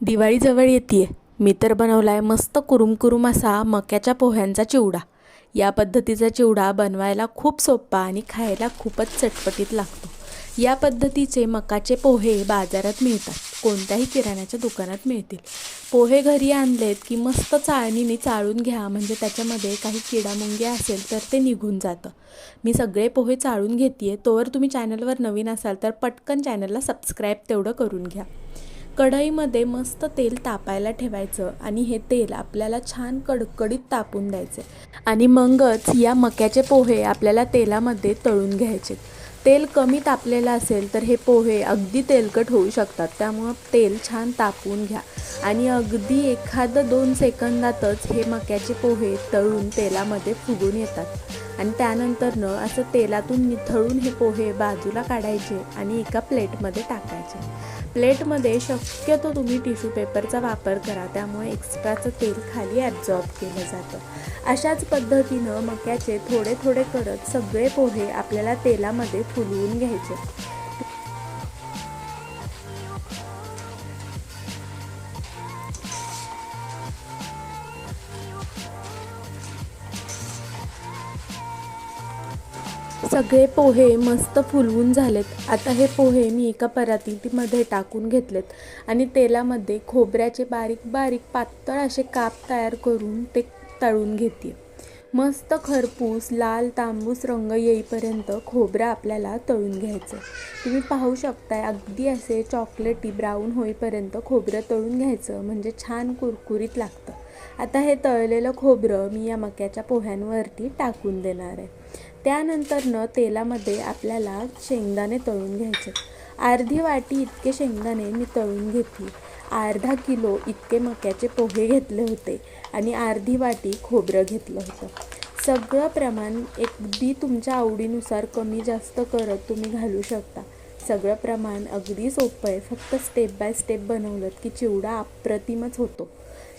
दिवाळी जवळ येते. मी तर बनवला आहे मस्त कुरुम असा मक्याच्या पोह्यांचा चिवडा. या पद्धतीचा चिवडा बनवायला खूप सोपा आणि खायला खूपच चटपटीत लागतो. या पद्धतीचे मकाचे पोहे बाजारात मिळतात. कोणत्याही किराण्याच्या दुकानात मिळतील. पोहे घरी आणलेत की मस्त चाळणीने चाळून घ्या, म्हणजे त्याच्यामध्ये काही किडामुंगे असेल तर ते निघून जातं. मी सगळे पोहे चाळून घेते. तोवर तुम्ही चॅनलवर नवीन असाल तर पटकन चॅनलला सबस्क्राईब तेवढं करून घ्या. कढईमध्ये मस्त तेल तापायला ठेवायचं आणि हे तेल आपल्याला छान कडकडीत तापून द्यायचे आणि मगच या मक्याचे पोहे आपल्याला तेलामध्ये तळून घ्यायचे. तेल कमी तापलेलं असेल तर हे पोहे अगदी तेलकट होऊ शकतात. त्यामुळं तेल छान तापवून घ्या आणि अगदी 1-2 सेकंदातच हे मक्याचे पोहे तळून तेलामध्ये फुगून येतात आणि त्यानंतरनं असं तेलातून निथळून हे पोहे बाजूला काढायचे आणि एका प्लेटमध्ये टाकायचे. प्लेटमध्ये शक्यतो तुम्ही टिश्यू पेपरचा वापर करा, त्यामुळे एक्स्ट्राचं तेल खाली ॲब्झॉर्ब केलं जातं. अशाच पद्धतीनं मक्याचे थोडे थोडे करत सगळे पोहे आपल्याला तेलामध्ये फुलवून घ्यायचे. सगळे पोहे मस्त फुलवून झालेत. आता हे पोहे मी एका परातीमध्ये टाकून घेतलेत आणि तेलामध्ये खोबऱ्याचे बारीक बारीक पातळ असे काप तयार करून ते तळून घेते. मस्त खरपूस लाल तांबूस रंग येईपर्यंत खोबरं आपल्याला तळून घ्यायचं. तुम्ही पाहू शकताय अगदी असे चॉकलेटी ब्राऊन होईपर्यंत खोबरं तळून घ्यायचं, म्हणजे छान कुरकुरीत लागतं. आता हे तळलेलं खोबरं मी या मक्याच्या पोह्यांवरती टाकून देणार आहे. त्यानंतरनं तेलामध्ये आपल्याला शेंगदाणे तळून घ्यायचे. अर्धी वाटी इतके शेंगदाणे मी तळून घेतली. अर्धा किलो इतके मक्याचे पोहे घेतले होते आणि अर्धी वाटी खोबरं घेतलं होतं. सगळं प्रमाण अगदी तुमच्या आवडीनुसार कमी जास्त करत तुम्ही घालू शकता. सगळं प्रमाण अगदी सोपं आहे. फक्त स्टेप बाय स्टेप बनवलं की चिवडा अप्रतिमच होतो.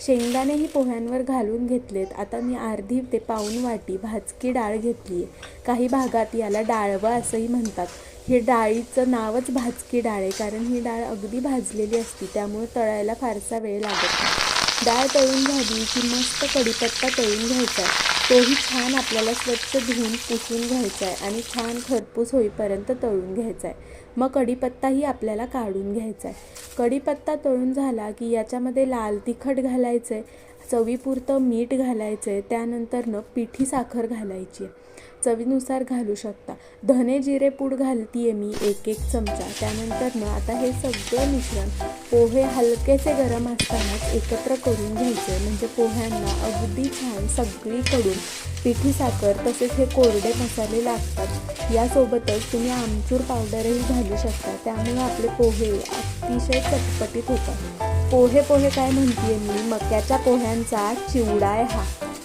शेंगदाणेही पोह्यांवर घालून घेतलेत. आता मी अर्धी ते पाऊण वाटी भाजकी डाळ घेतली आहे. काही भागात याला डाळवं असंही म्हणतात. हे डाळीचं नावच भाजकी डाळ आहे, कारण ही डाळ अगदी भाजलेली असते, त्यामुळे तळायला फारसा वेळ लागत नाही. डाळ तळून झाली की मस्त कढीपत्ता तळून घ्यायचा आहे. तोही छान आपल्याला स्वच्छ धुवून पुसून घ्यायचा आहे आणि छान खरपूस होईपर्यंत तळून घ्यायचा आहे. मग कढीपत्ताही आपल्याला काढून घ्यायचा आहे. कढीपत्ता तळून झाला की याच्यामध्ये लाल तिखट घालायचं आहे, चवीपुरतं मीठ घालायचं आहे, त्यानंतरनं पिठी साखर घालायची आहे, चवीनुसार घालू शकता. धने जिरे पूड घालते आहे मी 1 चमचा. त्यानंतरनं आता हे सगळं मिश्रण पोहे हलकेसे गरम असतानाच एकत्र करून घ्यायचे, म्हणजे पोह्यांना अगदी छान सगळीकडून पिठी साखर तसेच हे कोरडे मसाले लागतात. यासोबतच तुम्ही आमचूर पावडरही घालू शकता, त्यामुळे आपले पोहे अतिशय चटपटीत होतात. पोहे काय म्हणते मी, मक्याच्या पोह्यांचा चिवडा आहे हा.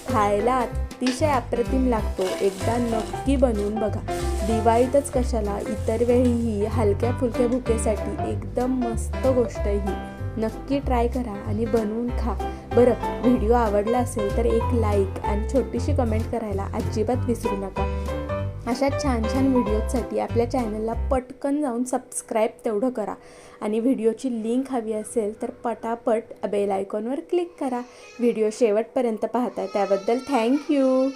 खायला अतिशय अप्रतिम लागतो. एकदा नक्की बनवून बघा. दिवाळीतच कशाला, इतर वेळीही हलक्या फुलक्या भुकेसाठी एकदम मस्त गोष्ट ही. नक्की ट्राय करा आणि बनवून खा. बरं, व्हिडिओ आवडला असेल तर एक लाईक आणि छोटीशी कमेंट करायला अजिबात विसरू नका. अशा छान छान व्हिडिओसाठी आपल्या चॅनलला पटकन जाऊन सबस्क्राईब तेवढं करा आणि व्हिडिओची लिंक हवी असेल तर पटापट बेल आयकॉनवर क्लिक करा. व्हिडिओ शेवटपर्यंत पाहताय त्याबद्दल थँक्यू.